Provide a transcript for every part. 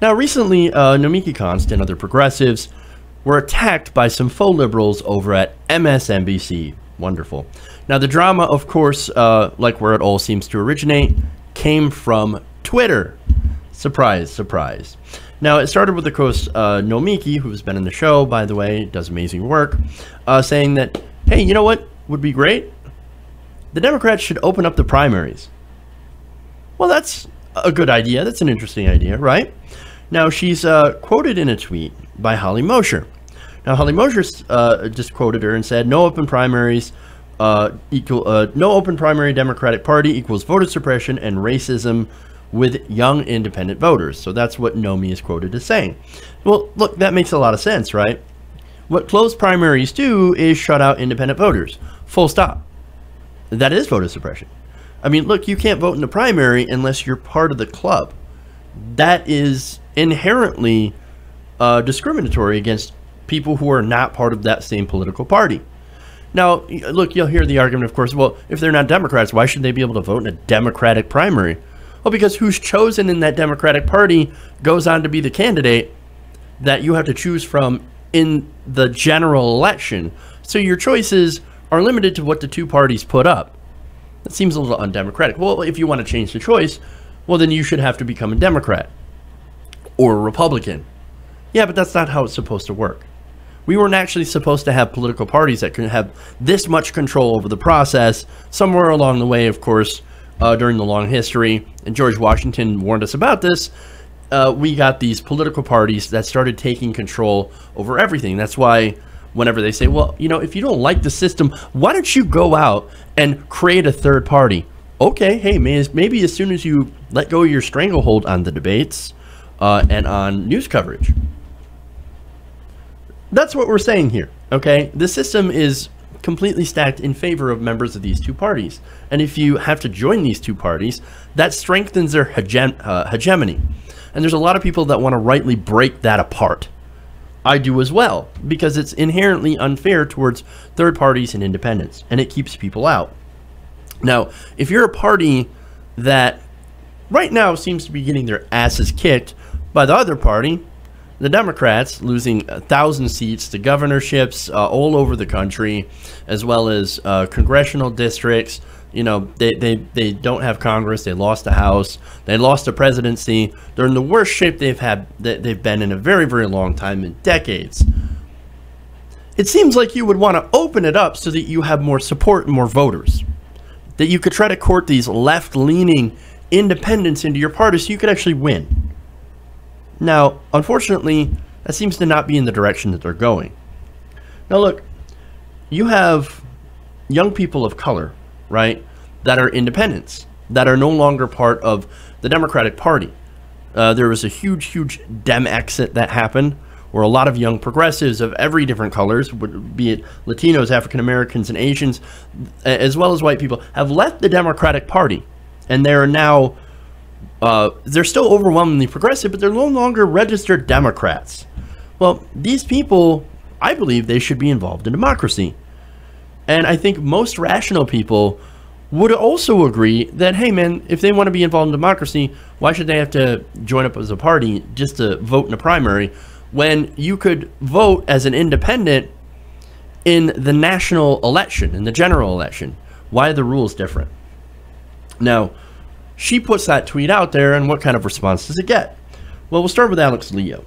Now, recently, Nomiki Konst and other progressives were attacked by some faux liberals over at MSNBC. Wonderful. Now, the drama, of course, like where it all seems to originate, came from Twitter. Surprise, surprise. Now, it started with, of course, Nomiki, who's been in the show, by the way, does amazing work, saying that, hey, you know what would be great? The Democrats should open up the primaries. Well, that's a good idea. That's an interesting idea, right? Now, she's quoted in a tweet by Holly Mosher. Now, Holly Mosher just quoted her and said, no open primaries no open primary Democratic Party equals voter suppression and racism with young independent voters. So that's what Nomi is quoted as saying. Well, look, that makes a lot of sense, right? What closed primaries do is shut out independent voters. Full stop. That is voter suppression. I mean, look, you can't vote in the primary unless you're part of the club. That is inherently discriminatory against people who are not part of that same political party. Now, look, you'll hear the argument, of course, well, if they're not Democrats, why should they be able to vote in a Democratic primary? Well, because who's chosen in that Democratic Party goes on to be the candidate that you have to choose from in the general election. So your choices are limited to what the two parties put up. That seems a little undemocratic. Well, if you want to change the choice, well, then you should have to become a Democrat or a Republican. Yeah, but that's not how it's supposed to work. We weren't actually supposed to have political parties that could have this much control over the process. Somewhere along the way, of course, during the long history, and George Washington warned us about this, we got these political parties that started taking control over everything. That's why whenever they say, well, you know, if you don't like the system, why don't you go out and create a third party? Okay, hey, maybe as soon as you let go of your stranglehold on the debates and on news coverage. That's what we're saying here, okay? The system is completely stacked in favor of members of these two parties. And if you have to join these two parties, that strengthens their hegemony. And there's a lot of people that want to rightly break that apart. I do as well, because it's inherently unfair towards third parties and independents, and it keeps people out. Now, if you're a party that right now seems to be getting their asses kicked by the other party, the Democrats, losing 1,000 seats to governorships all over the country, as well as congressional districts. You know, they don't have Congress. They lost the House. They lost the presidency. They're in the worst shape they've been in a very, very long time, in decades. It seems like you would want to open it up so that you have more support and more voters. That you could try to court these left-leaning independents into your party so you could actually win. Now, unfortunately, that seems to not be in the direction that they're going. Now, look, you have young people of color, right, that are independents, that are no longer part of the Democratic Party. There was a huge, huge Dem exit that happened, where a lot of young progressives of every different colors, be it Latinos, African Americans, and Asians, as well as white people, have left the Democratic Party, and they are now they're still overwhelmingly progressive, but they're no longer registered Democrats. Well, these people, I believe they should be involved in democracy. And I think most rational people would also agree that, hey man, if they want to be involved in democracy, why should they have to join up as a party just to vote in a primary when you could vote as an independent in the national election, in the general election? Why are the rules different? Now, she puts that tweet out there, and what kind of response does it get? Well, we'll start with Alex Leo.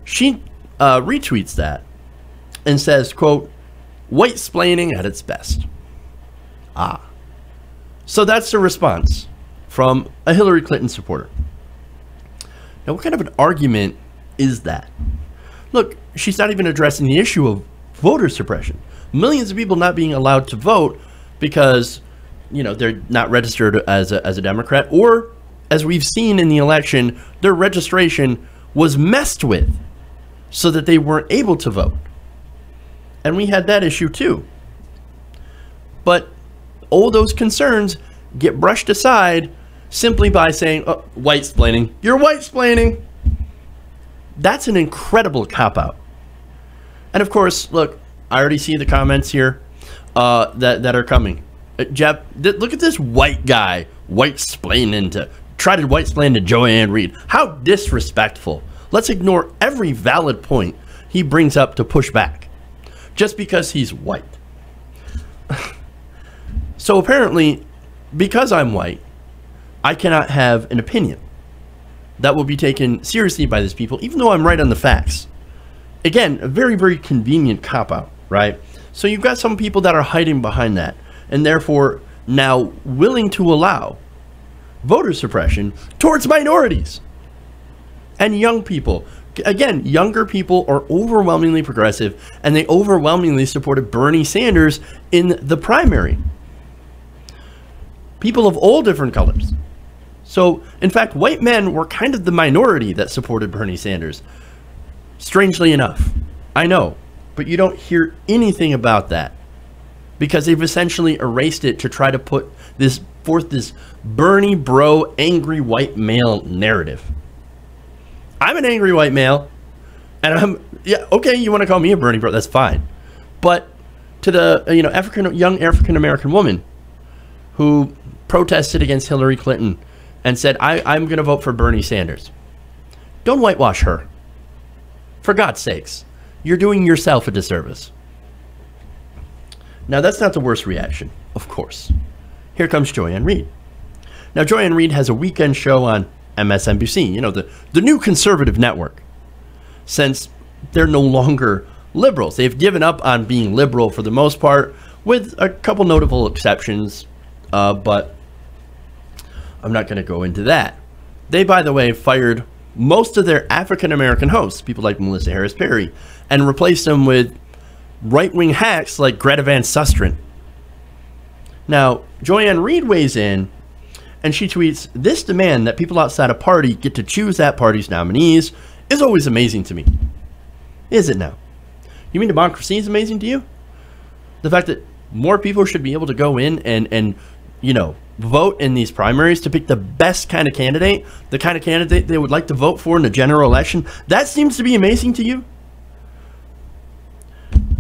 She retweets that and says, quote, white-splaining at its best. Ah. So that's the response from a Hillary Clinton supporter. Now, what kind of an argument is that? Look, she's not even addressing the issue of voter suppression. Millions of people not being allowed to vote because, you know, they're not registered as a Democrat, or, as we've seen in the election, their registration was messed with so that they weren't able to vote. And we had that issue too. But all those concerns get brushed aside simply by saying, oh, white-splaining. You're white-splaining. That's an incredible cop-out. And of course, look, I already see the comments here that are coming. Jeff, look at this white guy white-splaining to try to white-splain to Joanne Reed. How disrespectful. Let's ignore every valid point he brings up to push back, just because he's white. So apparently, because I'm white, I cannot have an opinion that will be taken seriously by these people, even though I'm right on the facts. Again, a very, very convenient cop-out, right? So you've got some people that are hiding behind that, and therefore now willing to allow voter suppression towards minorities and young people. Again, younger people are overwhelmingly progressive, and they overwhelmingly supported Bernie Sanders in the primary. People of all different colors. So, in fact, white men were kind of the minority that supported Bernie Sanders. Strangely enough. I know, but you don't hear anything about that, because they've essentially erased it to try to put this Bernie bro angry white male narrative. I'm an angry white male, and yeah, okay, you want to call me a Bernie bro, that's fine. But to the young African American woman who protested against Hillary Clinton and said, I'm going to vote for Bernie Sanders, don't whitewash her. For God's sakes, you're doing yourself a disservice. Now, that's not the worst reaction, of course. Here comes Joanne Reed. Now, Joanne Reed has a weekend show on MSNBC, you know, the new conservative network. Since they're no longer liberals, they've given up on being liberal for the most part, with a couple notable exceptions, but I'm not going to go into that. They, by the way, fired most of their African-American hosts, people like Melissa Harris Perry, and replaced them with right-wing hacks like Greta Van Susteren. Now, Joanne Reed weighs in, and she tweets, "This demand that people outside a party get to choose that party's nominees is always amazing to me." Is it now? You mean democracy is amazing to you? The fact that more people should be able to go in and you know, vote in these primaries to pick the best kind of candidate, the kind of candidate they would like to vote for in the general election, that seems to be amazing to you?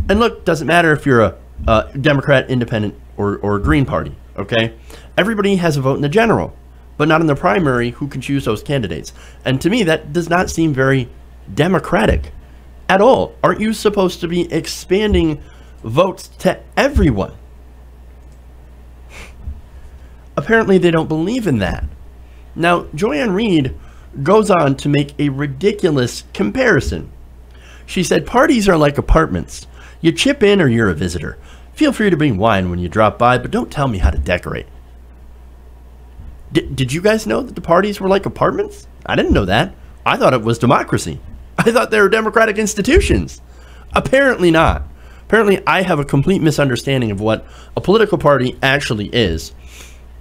And look, doesn't matter if you're a Democrat, Independent, or a Green Party, okay? Everybody has a vote in the general, but not in the primary who can choose those candidates. And to me, that does not seem very democratic at all. Aren't you supposed to be expanding votes to everyone? Apparently, they don't believe in that. Now, Joanne Reed goes on to make a ridiculous comparison. She said, "Parties are like apartments. You chip in or you're a visitor. Feel free to bring wine when you drop by, but don't tell me how to decorate." Did you guys know that the parties were like apartments? I didn't know that. I thought it was democracy. I thought they were democratic institutions. Apparently not. Apparently, I have a complete misunderstanding of what a political party actually is.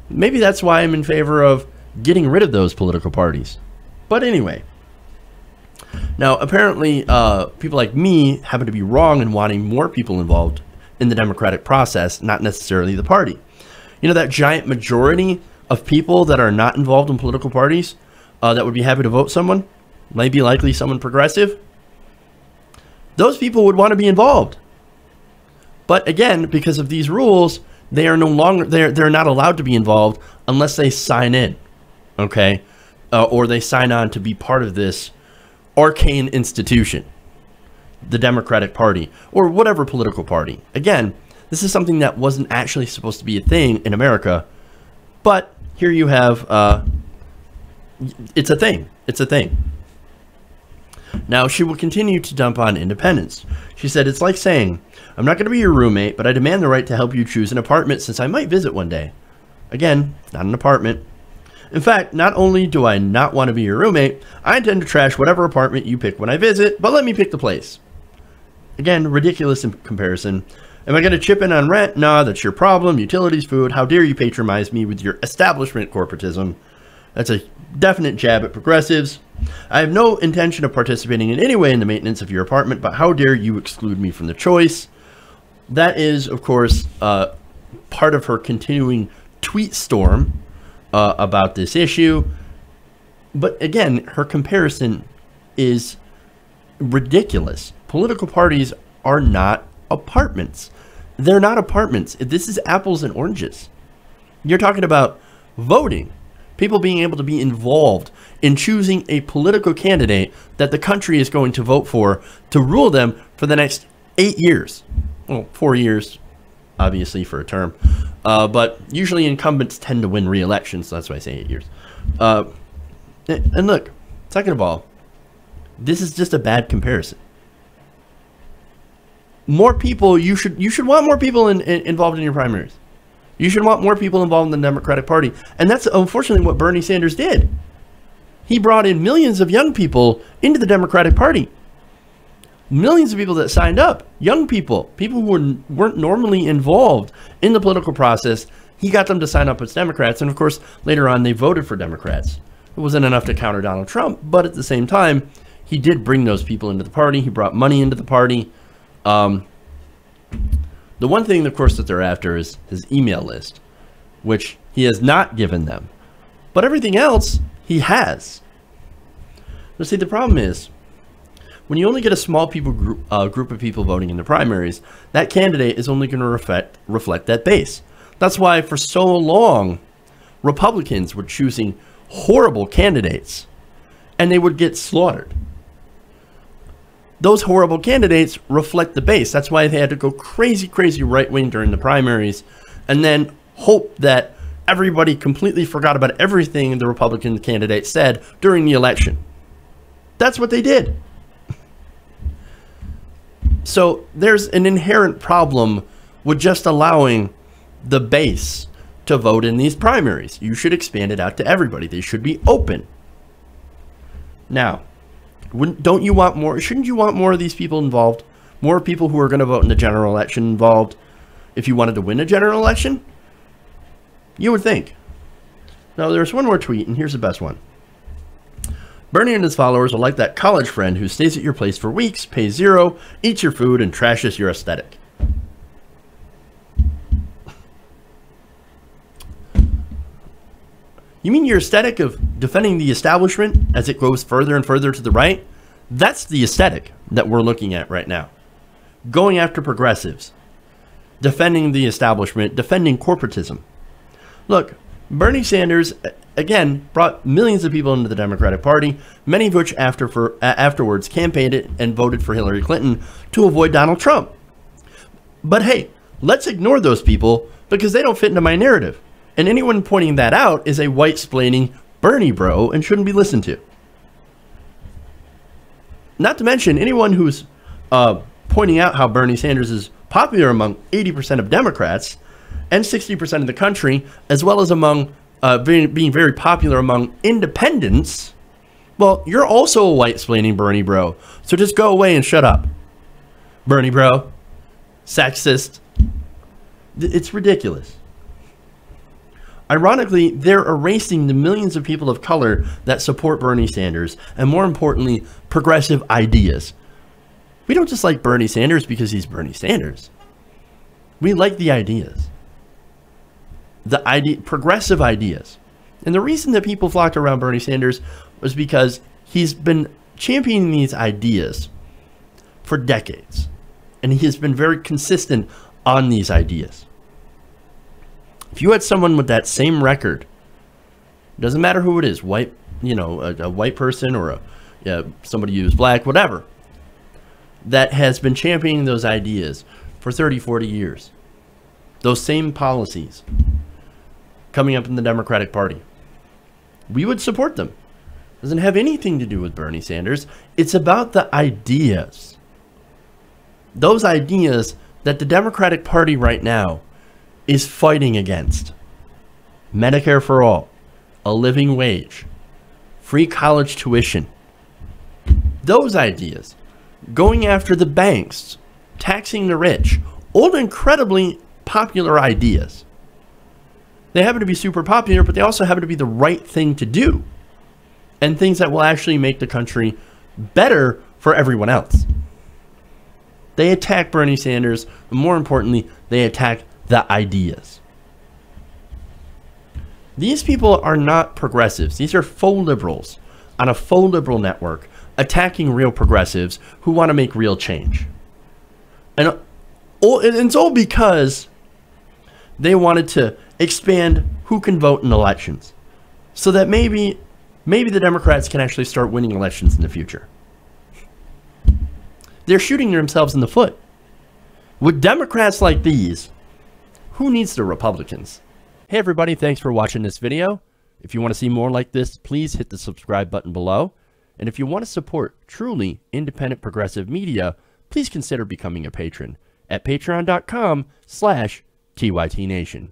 Maybe that's why I'm in favor of getting rid of those political parties. But anyway. Now, apparently, people like me happen to be wrong in wanting more people involved in the democratic process, not necessarily the party. You know, that giant majority of people that are not involved in political parties that would be happy to vote someone, maybe likely someone progressive, those people would want to be involved. But again, because of these rules, they are no longer, they're not allowed to be involved unless they sign in, okay? Or they sign on to be part of this arcane institution, the Democratic Party, or whatever political party. Again, this is something that wasn't actually supposed to be a thing in America, but here you have, it's a thing. It's a thing. Now, she will continue to dump on independents. She said, "It's like saying, I'm not going to be your roommate, but I demand the right to help you choose an apartment since I might visit one day." Again, not an apartment. "In fact, not only do I not want to be your roommate, I intend to trash whatever apartment you pick when I visit, but let me pick the place." Again, ridiculous in comparison. "Am I going to chip in on rent? Nah, that's your problem. Utilities, food. How dare you patronize me with your establishment corporatism?" That's a definite jab at progressives. "I have no intention of participating in any way in the maintenance of your apartment, but how dare you exclude me from the choice?" That is, of course, part of her continuing tweet storm about this issue. But again, her comparison is ridiculous. Political parties are not apartments. They're not apartments. This is apples and oranges. You're talking about voting. People being able to be involved in choosing a political candidate that the country is going to vote for to rule them for the next 8 years. Well, 4 years, obviously, for a term. But usually incumbents tend to win re-election, so that's why I say 8 years. And look, second of all, this is just a bad comparison. More people, you should want more people involved in your primaries. You should want more people involved in the Democratic Party. And that's unfortunately what Bernie Sanders did. He brought in millions of young people into the Democratic Party. Millions of people that signed up, young people, people who weren't normally involved in the political process. He got them to sign up as Democrats. And of course, later on, they voted for Democrats. It wasn't enough to counter Donald Trump, but at the same time, he did bring those people into the party. He brought money into the party. The one thing, of course, that they're after is his email list, which he has not given them. But everything else, he has. But see, the problem is, when you only get a small group of people voting in the primaries, that candidate is only going to reflect that base. That's why for so long, Republicans were choosing horrible candidates, and they would get slaughtered. Those horrible candidates reflect the base. That's why they had to go crazy, crazy right-wing during the primaries and then hope that everybody completely forgot about everything the Republican candidate said during the election. That's what they did. So there's an inherent problem with just allowing the base to vote in these primaries. You should expand it out to everybody. They should be open. Now, don't you want more? Shouldn't you want more of these people involved? More people who are going to vote in the general election involved if you wanted to win a general election? You would think. Now, there's one more tweet, and here's the best one. Bernie and his followers are like that college friend who stays at your place for weeks, pays zero, eats your food, and trashes your aesthetic. You mean your aesthetic of defending the establishment as it goes further and further to the right? That's the aesthetic that we're looking at right now. Going after progressives. Defending the establishment. Defending corporatism. Look, Bernie Sanders, again, brought millions of people into the Democratic Party, many of which afterwards campaigned it and voted for Hillary Clinton to avoid Donald Trump. But hey, let's ignore those people because they don't fit into my narrative. And anyone pointing that out is a white-splaining Bernie bro and shouldn't be listened to. Not to mention anyone who's pointing out how Bernie Sanders is popular among 80% of Democrats and 60% of the country, as well as among being very popular among independents. Well, you're also a white-splaining Bernie bro. So just go away and shut up. Bernie bro. Sexist. It's ridiculous. Ironically, they're erasing the millions of people of color that support Bernie Sanders, and more importantly, progressive ideas. We don't just like Bernie Sanders because he's Bernie Sanders. We like the ideas. Progressive ideas. And the reason that people flocked around Bernie Sanders was because he's been championing these ideas for decades. And he has been very consistent on these ideas. If you had someone with that same record, doesn't matter who it is, white, a white person or somebody who's black, whatever, that has been championing those ideas for 30, 40 years, those same policies coming up in the Democratic Party, we would support them. It doesn't have anything to do with Bernie Sanders. It's about the ideas. Those ideas that the Democratic Party right now is fighting against. Medicare for all, a living wage, free college tuition. Those ideas, going after the banks, taxing the rich, all incredibly popular ideas. They happen to be super popular, but they also happen to be the right thing to do. And things that will actually make the country better for everyone else. They attack Bernie Sanders, and more importantly, they attack the ideas. These people are not progressives. These are faux liberals on a faux liberal network attacking real progressives who want to make real change. And it's all because they wanted to expand who can vote in elections. so that maybe the Democrats can actually start winning elections in the future. They're shooting themselves in the foot. With Democrats like these, who needs the Republicans? Hey everybody, thanks for watching this video. If you want to see more like this, please hit the subscribe button below. And if you want to support truly independent progressive media, please consider becoming a patron at patreon.com/TYTNation.